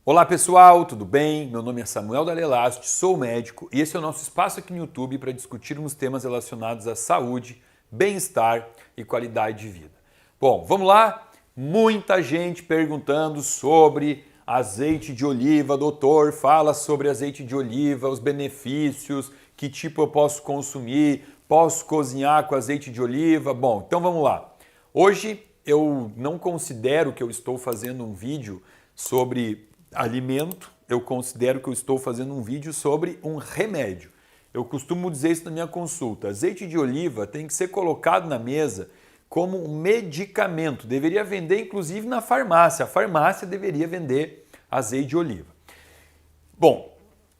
Olá pessoal, tudo bem? Meu nome é Samuel Dalelast, sou médico e esse é o nosso espaço aqui no YouTube para discutirmos temas relacionados à saúde, bem-estar e qualidade de vida. Bom, vamos lá? Muita gente perguntando sobre azeite de oliva. Doutor, fala sobre azeite de oliva, os benefícios, que tipo eu posso consumir, posso cozinhar com azeite de oliva? Bom, então vamos lá. Hoje eu não considero que eu estou fazendo um vídeo sobre alimento, eu considero que eu estou fazendo um vídeo sobre um remédio. Eu costumo dizer isso na minha consulta. Azeite de oliva tem que ser colocado na mesa como um medicamento. Deveria vender inclusive na farmácia. A farmácia deveria vender azeite de oliva. Bom,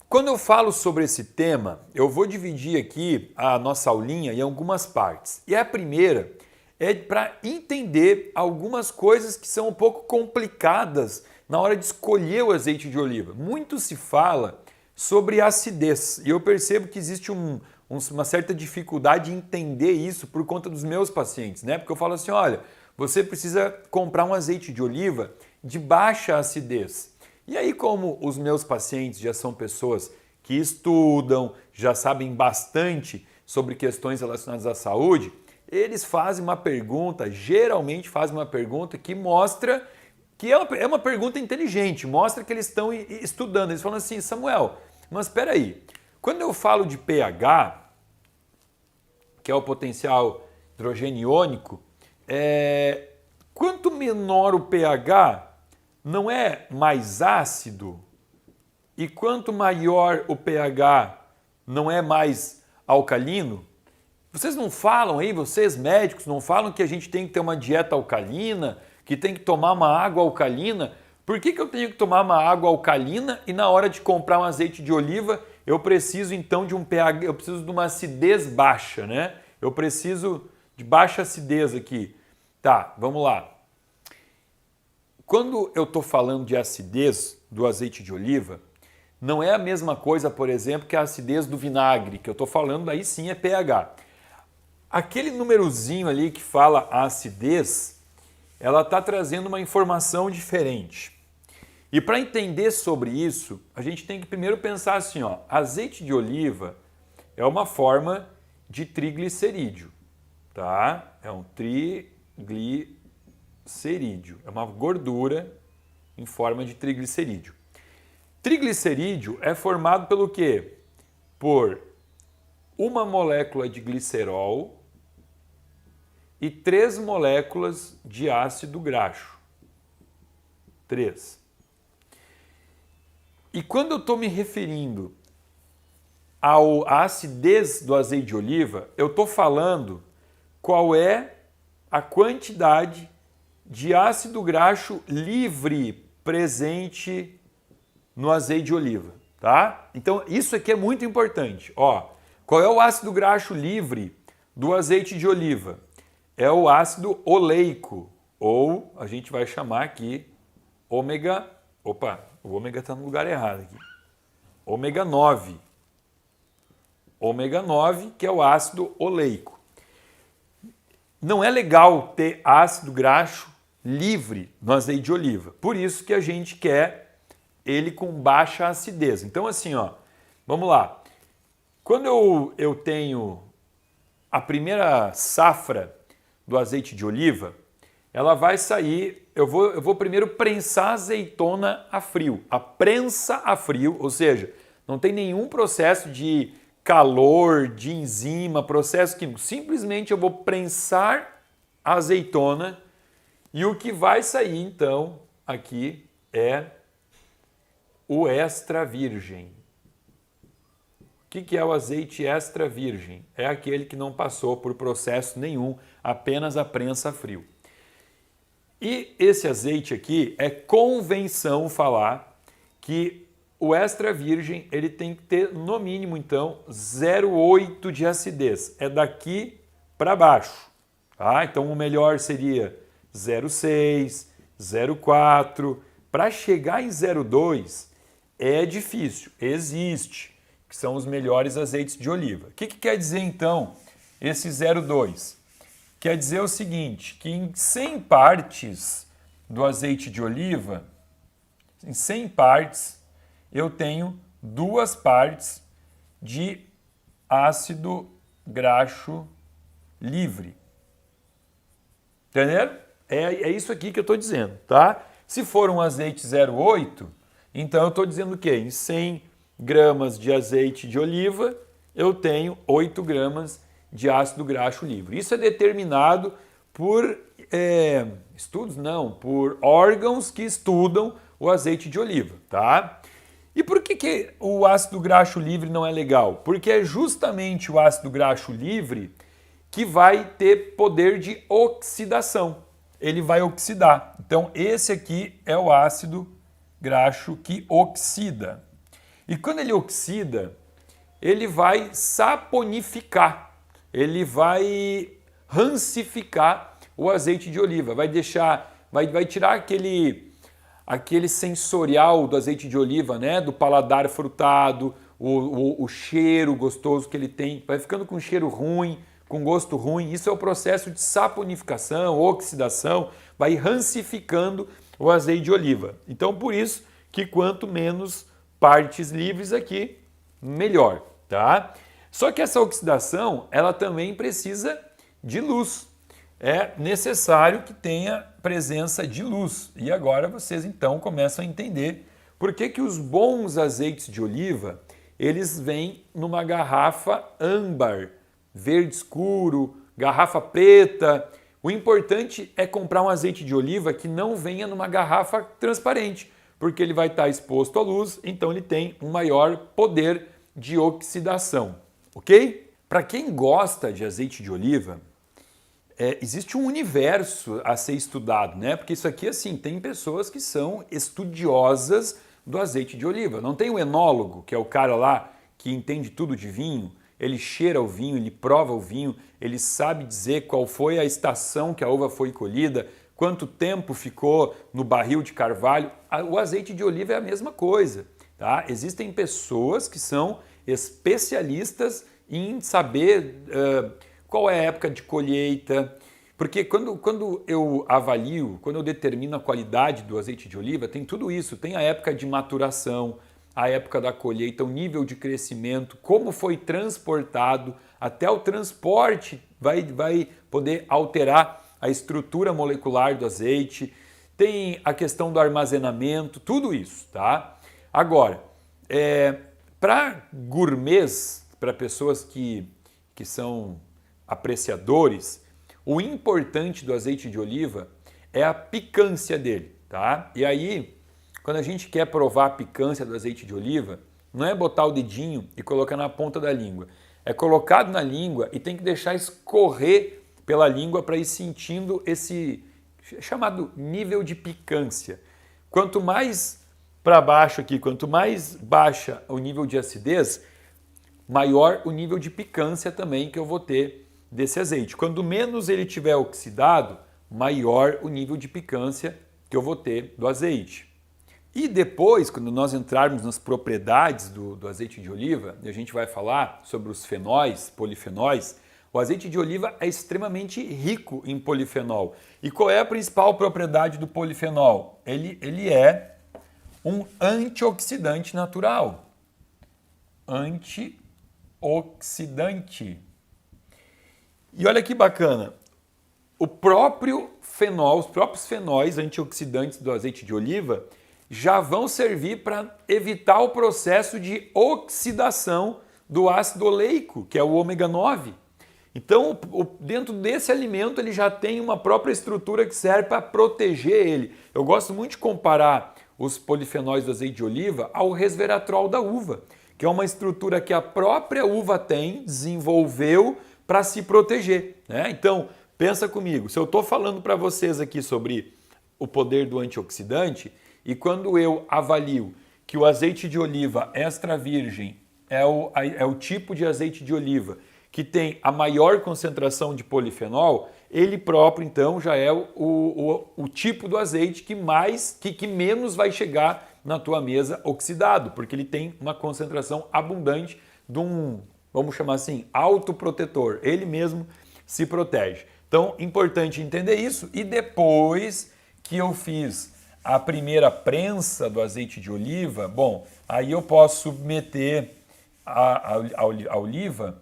quando eu falo sobre esse tema, eu vou dividir aqui a nossa aulinha em algumas partes. E a primeira é para entender algumas coisas que são um pouco complicadas na hora de escolher o azeite de oliva. Muito se fala sobre acidez e eu percebo que existe uma certa dificuldade em entender isso por conta dos meus pacientes, né? Porque eu falo assim, olha, você precisa comprar um azeite de oliva de baixa acidez. E aí, como os meus pacientes já são pessoas que estudam, já sabem bastante sobre questões relacionadas à saúde, eles fazem uma pergunta, geralmente fazem uma pergunta que mostra que é uma pergunta inteligente, mostra que eles estão estudando. Eles falam assim, Samuel, mas espera aí, quando eu falo de pH, que é o potencial hidrogênio iônico, quanto menor o pH, não é mais ácido? E quanto maior o pH, não é mais alcalino? Vocês não falam aí, vocês médicos, não falam que a gente tem que ter uma dieta alcalina, que tem que tomar uma água alcalina? Por que eu tenho que tomar uma água alcalina e na hora de comprar um azeite de oliva eu preciso então de um pH, eu preciso de uma acidez baixa, né? Eu preciso de baixa acidez aqui. Tá, vamos lá. Quando eu estou falando de acidez do azeite de oliva, não é a mesma coisa, por exemplo, que a acidez do vinagre, que eu estou falando aí sim é pH. Aquele númerozinho ali que fala a acidez, ela está trazendo uma informação diferente. E para entender sobre isso, a gente tem que primeiro pensar assim, ó, azeite de oliva é uma forma de triglicerídeo, tá? É um triglicerídeo, é uma gordura em forma de triglicerídeo. Triglicerídeo é formado pelo quê? Por uma molécula de glicerol e 3 moléculas de ácido graxo. 3. E quando eu estou me referindo à acidez do azeite de oliva, eu estou falando qual é a quantidade de ácido graxo livre presente no azeite de oliva, tá? Então isso aqui é muito importante. Ó, qual é o ácido graxo livre do azeite de oliva? É o ácido oleico, ou a gente vai chamar aqui ômega... Opa, o ômega está no lugar errado aqui. Ômega 9. Ômega 9, que é o ácido oleico. Não é legal ter ácido graxo livre no azeite de oliva. Por isso que a gente quer ele com baixa acidez. Então assim, ó, vamos lá. Quando eu tenho a primeira safra do azeite de oliva, ela vai sair, eu vou primeiro prensar a azeitona a frio. A prensa a frio, ou seja, não tem nenhum processo de calor, de enzima, processo químico. Simplesmente eu vou prensar a azeitona e o que vai sair então aqui é o extra virgem. O que é o azeite extra virgem? É aquele que não passou por processo nenhum, apenas a prensa a frio. E esse azeite aqui é convenção falar que o extra virgem ele tem que ter no mínimo então 0,8 de acidez. É daqui para baixo. Tá? Então o melhor seria 0,6, 0,4. Para chegar em 0,2 é difícil, existe, que são os melhores azeites de oliva. O que quer dizer então esse 0,2? Quer dizer o seguinte, que em 100 partes do azeite de oliva, em 100 partes, eu tenho 2 partes de ácido graxo livre. Entenderam? É isso aqui que eu estou dizendo, tá? Se for um azeite 0,8, então eu estou dizendo o quê? Em 100 gramas de azeite de oliva, eu tenho 8 gramas de ácido graxo livre. Isso é determinado por estudos? Não, por órgãos que estudam o azeite de oliva, tá? E por que o ácido graxo livre não é legal? Porque é justamente o ácido graxo livre que vai ter poder de oxidação. Ele vai oxidar. Então, esse aqui é o ácido graxo que oxida. E quando ele oxida, ele vai saponificar, ele vai rancificar o azeite de oliva, vai tirar aquele sensorial do azeite de oliva, né? Do paladar frutado, o cheiro gostoso que ele tem, vai ficando com cheiro ruim, com gosto ruim. Isso é o processo de saponificação, oxidação, vai rancificando o azeite de oliva. Então, por isso que quanto menos partes livres aqui, melhor, tá? Só que essa oxidação, ela também precisa de luz. É necessário que tenha presença de luz. E agora vocês então começam a entender por que os bons azeites de oliva, eles vêm numa garrafa âmbar, verde escuro, garrafa preta. O importante é comprar um azeite de oliva que não venha numa garrafa transparente, porque ele vai estar exposto à luz, então ele tem um maior poder de oxidação, ok? Para quem gosta de azeite de oliva, existe um universo a ser estudado, né? Porque isso aqui, assim, tem pessoas que são estudiosas do azeite de oliva. Não tem o enólogo, que é o cara lá que entende tudo de vinho, ele cheira o vinho, ele prova o vinho, ele sabe dizer qual foi a estação que a uva foi colhida, quanto tempo ficou no barril de carvalho. O azeite de oliva é a mesma coisa, tá? Existem pessoas que são especialistas em saber qual é a época de colheita, porque quando eu avalio, quando eu determino a qualidade do azeite de oliva, tem tudo isso, tem a época de maturação, a época da colheita, o nível de crescimento, como foi transportado, até o transporte vai poder alterar a estrutura molecular do azeite, tem a questão do armazenamento, tudo isso, tá? Agora, para gourmets, para pessoas que são apreciadores, o importante do azeite de oliva é a picância dele, tá? E aí, quando a gente quer provar a picância do azeite de oliva, não é botar o dedinho e colocar na ponta da língua. É colocado na língua e tem que deixar escorrer pela língua para ir sentindo esse chamado nível de picância. Quanto mais para baixo aqui, quanto mais baixa o nível de acidez, maior o nível de picância também que eu vou ter desse azeite. Quando menos ele tiver oxidado, maior o nível de picância que eu vou ter do azeite. E depois, quando nós entrarmos nas propriedades do azeite de oliva, e a gente vai falar sobre os fenóis, polifenóis, o azeite de oliva é extremamente rico em polifenol. E qual é a principal propriedade do polifenol? Ele é um antioxidante natural. Antioxidante. E olha que bacana, o próprio fenol, os próprios fenóis antioxidantes do azeite de oliva já vão servir para evitar o processo de oxidação do ácido oleico, que é o ômega 9. Então, dentro desse alimento, ele já tem uma própria estrutura que serve para proteger ele. Eu gosto muito de comparar os polifenóis do azeite de oliva ao resveratrol da uva, que é uma estrutura que a própria uva desenvolveu para se proteger, né? Então, pensa comigo, se eu estou falando para vocês aqui sobre o poder do antioxidante, e quando eu avalio que o azeite de oliva extra virgem é o tipo de azeite de oliva que tem a maior concentração de polifenol, ele próprio então já é o tipo do azeite que menos vai chegar na tua mesa oxidado, porque ele tem uma concentração abundante de um, vamos chamar assim, autoprotetor. Ele mesmo se protege. Então, importante entender isso. E depois que eu fiz a primeira prensa do azeite de oliva, bom, aí eu posso submeter a oliva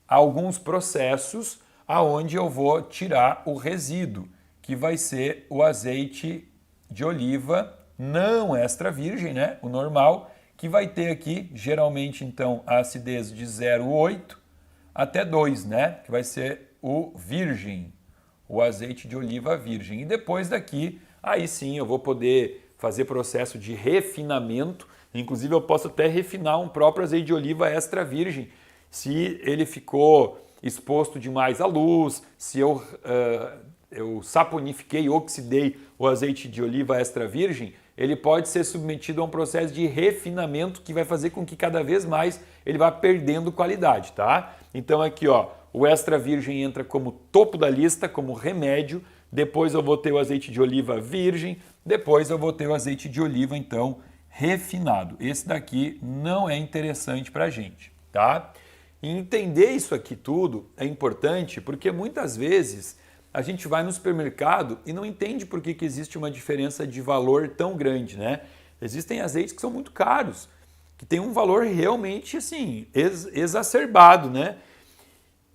a alguns processos aonde eu vou tirar o resíduo, que vai ser o azeite de oliva não extra virgem, né? O normal, que vai ter aqui, geralmente, então, a acidez de 0,8 até 2, né? Que vai ser o virgem, o azeite de oliva virgem. E depois daqui, aí sim, eu vou poder fazer processo de refinamento. Inclusive, eu posso até refinar um próprio azeite de oliva extra virgem, se ele ficou exposto demais à luz, se eu saponifiquei, oxidei o azeite de oliva extra virgem, ele pode ser submetido a um processo de refinamento que vai fazer com que cada vez mais ele vá perdendo qualidade, tá? Então aqui, ó, o extra virgem entra como topo da lista, como remédio, depois eu vou ter o azeite de oliva virgem, depois eu vou ter o azeite de oliva, então, refinado. Esse daqui não é interessante pra gente, tá? E entender isso aqui tudo é importante porque muitas vezes a gente vai no supermercado e não entende por que existe uma diferença de valor tão grande, né? Existem azeites que são muito caros, que têm um valor realmente assim, exacerbado, né?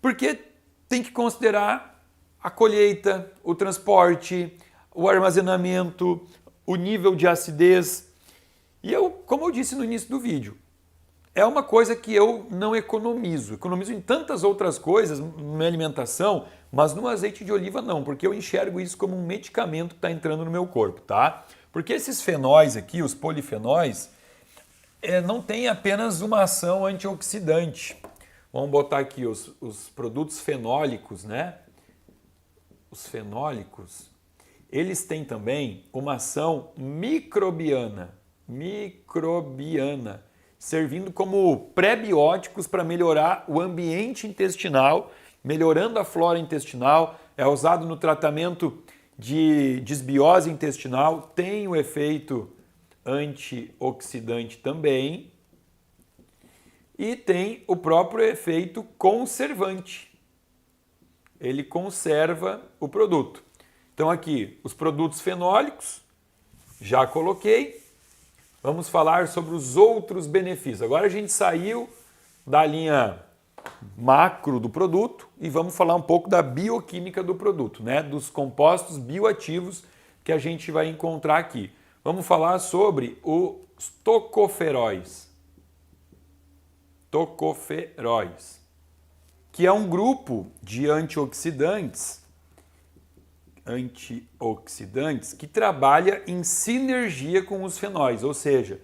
Porque tem que considerar a colheita, o transporte, o armazenamento, o nível de acidez. E eu, como eu disse no início do vídeo, é uma coisa que eu não economizo. Economizo em tantas outras coisas, na alimentação, mas no azeite de oliva não, porque eu enxergo isso como um medicamento que está entrando no meu corpo, tá? Porque esses fenóis aqui, os polifenóis, não têm apenas uma ação antioxidante. Vamos botar aqui os produtos fenólicos, né? Os fenólicos, eles têm também uma ação microbiana, servindo como pré-bióticos para melhorar o ambiente intestinal, melhorando a flora intestinal, é usado no tratamento de desbiose intestinal, tem o efeito antioxidante também e tem o próprio efeito conservante. Ele conserva o produto. Então aqui, os produtos fenólicos, já coloquei. Vamos falar sobre os outros benefícios. Agora a gente saiu da linha macro do produto e vamos falar um pouco da bioquímica do produto, né? Dos compostos bioativos que a gente vai encontrar aqui. Vamos falar sobre os tocoferóis. Tocoferóis, que é um grupo de antioxidantes que trabalha em sinergia com os fenóis, ou seja,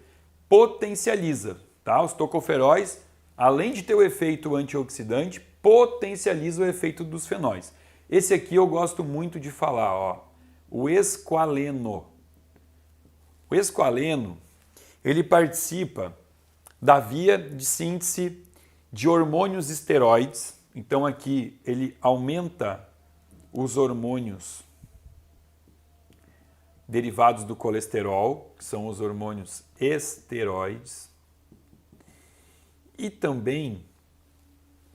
potencializa, tá? Os tocoferóis, além de ter o efeito antioxidante, potencializa o efeito dos fenóis. Esse aqui eu gosto muito de falar, ó, o esqualeno. O esqualeno, ele participa da via de síntese de hormônios esteroides. Então aqui ele aumenta os hormônios derivados do colesterol, que são os hormônios esteroides. E também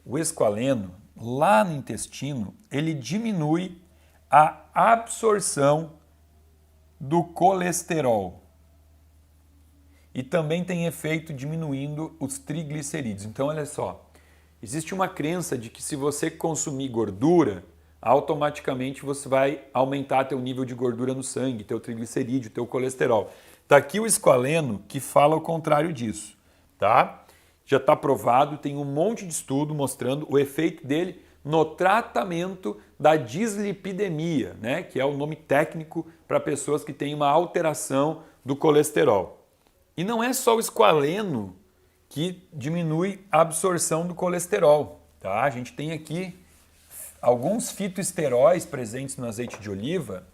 o esqualeno, lá no intestino, ele diminui a absorção do colesterol. E também tem efeito diminuindo os triglicerídeos. Então, olha só, existe uma crença de que se você consumir gordura, automaticamente você vai aumentar teu nível de gordura no sangue, teu triglicerídeo, teu colesterol. Tá aqui o esqualeno que fala o contrário disso, tá? Já está provado, tem um monte de estudo mostrando o efeito dele no tratamento da dislipidemia, né? Que é o nome técnico para pessoas que têm uma alteração do colesterol. E não é só o esqualeno que diminui a absorção do colesterol, tá? A gente tem aqui alguns fitoesteróis presentes no azeite de oliva,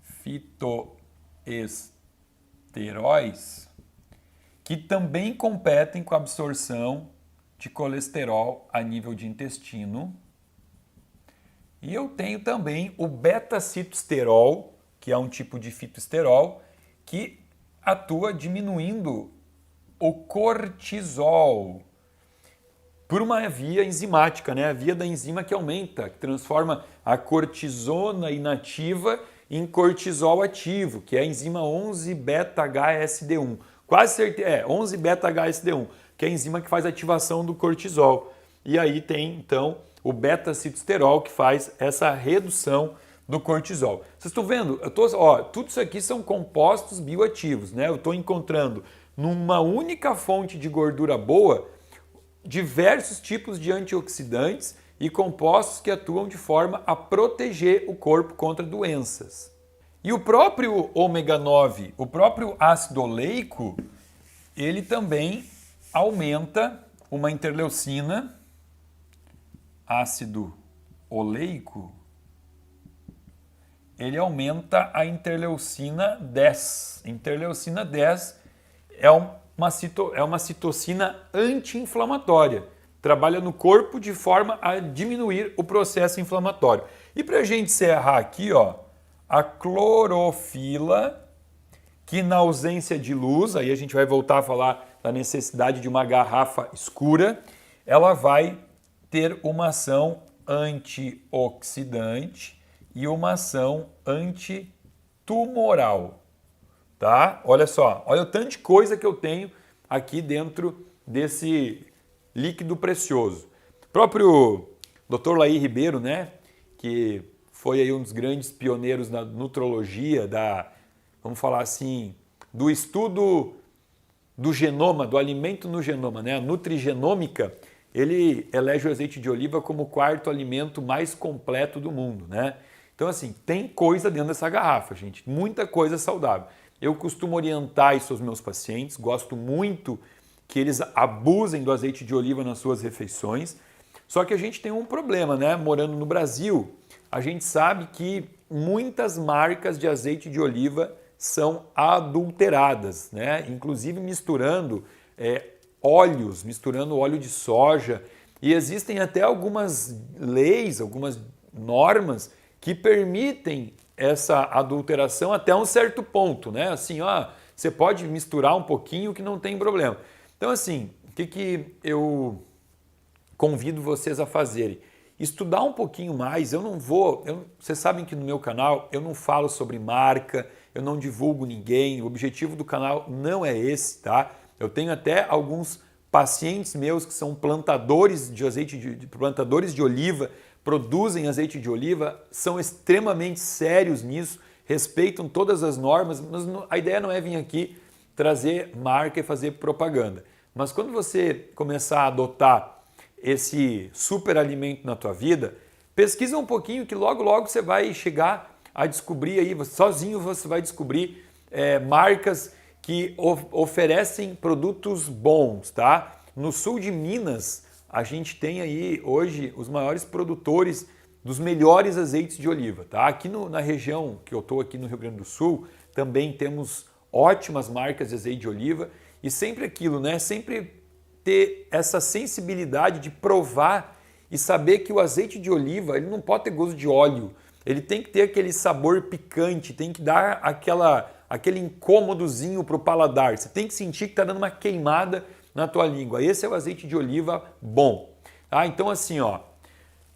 fitoesteróis, que também competem com a absorção de colesterol a nível de intestino. E eu tenho também o beta-citosterol, que é um tipo de fitoesterol, que atua diminuindo o cortisol por uma via enzimática, né? A via da enzima que aumenta, que transforma a cortisona inativa em cortisol ativo, que é a enzima 11-beta-HSD1. Quase certeza, 11-beta-HSD1, que é a enzima que faz a ativação do cortisol. E aí tem, então, o beta-citosterol, que faz essa redução do cortisol. Vocês estão vendo? Tudo isso aqui são compostos bioativos, né? Eu estou encontrando numa única fonte de gordura boa diversos tipos de antioxidantes e compostos que atuam de forma a proteger o corpo contra doenças. E o próprio ômega 9, o próprio ácido oleico, ele também aumenta uma interleucina, ácido oleico, ele aumenta a interleucina 10. Interleucina 10 é uma citocina anti-inflamatória. Trabalha no corpo de forma a diminuir o processo inflamatório. E para a gente encerrar aqui, ó, a clorofila, que na ausência de luz, aí a gente vai voltar a falar da necessidade de uma garrafa escura, ela vai ter uma ação antioxidante e uma ação antitumoral, tá? Olha só, olha o tanto de coisa que eu tenho aqui dentro desse líquido precioso. O próprio Dr. Laí Ribeiro, né, que foi aí um dos grandes pioneiros na nutrologia, vamos falar assim, do estudo do genoma, do alimento no genoma, né, a nutrigenômica, ele elege o azeite de oliva como o quarto alimento mais completo do mundo, né? Então, assim, tem coisa dentro dessa garrafa, gente, muita coisa saudável. Eu costumo orientar isso aos meus pacientes, gosto muito que eles abusem do azeite de oliva nas suas refeições, só que a gente tem um problema, né? Morando no Brasil, a gente sabe que muitas marcas de azeite de oliva são adulteradas, né? Inclusive misturando óleos, misturando óleo de soja, e existem até algumas leis, algumas normas que permitem essa adulteração até um certo ponto, né? Assim, você pode misturar um pouquinho que não tem problema. Então, assim, o que eu convido vocês a fazerem? Estudar um pouquinho mais. Vocês sabem que no meu canal eu não falo sobre marca, eu não divulgo ninguém, o objetivo do canal não é esse, tá? Eu tenho até alguns pacientes meus que são plantadores de plantadores de oliva, produzem azeite de oliva, são extremamente sérios nisso, respeitam todas as normas, mas a ideia não é vir aqui trazer marca e fazer propaganda. Mas quando você começar a adotar esse super alimento na tua vida, pesquisa um pouquinho que logo você vai chegar a descobrir aí, sozinho você vai descobrir marcas que oferecem produtos bons, tá? No sul de Minas, a gente tem aí hoje os maiores produtores dos melhores azeites de oliva, tá? Aqui na região que eu estou aqui no Rio Grande do Sul, também temos ótimas marcas de azeite de oliva e sempre aquilo, né? Sempre ter essa sensibilidade de provar e saber que o azeite de oliva ele não pode ter gosto de óleo, ele tem que ter aquele sabor picante, tem que dar aquele incômodozinho para o paladar, você tem que sentir que está dando uma queimada na tua língua. Esse é o azeite de oliva bom. Tá? Então assim,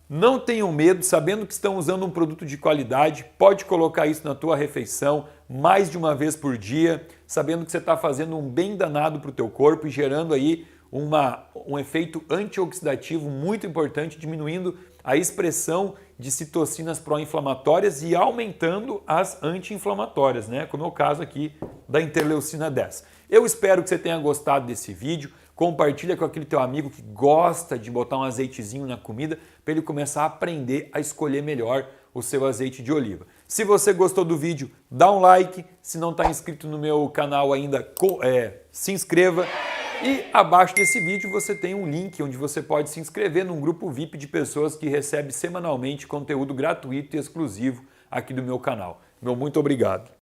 não tenham medo, sabendo que estão usando um produto de qualidade, pode colocar isso na tua refeição mais de uma vez por dia, sabendo que você está fazendo um bem danado para o teu corpo e gerando aí um efeito antioxidativo muito importante, diminuindo a expressão de citocinas pró-inflamatórias e aumentando as anti-inflamatórias, né? Como é o caso aqui da interleucina 10. Eu espero que você tenha gostado desse vídeo. Compartilha com aquele teu amigo que gosta de botar um azeitezinho na comida para ele começar a aprender a escolher melhor o seu azeite de oliva. Se você gostou do vídeo, dá um like. Se não está inscrito no meu canal ainda, se inscreva. E abaixo desse vídeo você tem um link onde você pode se inscrever num grupo VIP de pessoas que recebe semanalmente conteúdo gratuito e exclusivo aqui do meu canal. Meu muito obrigado.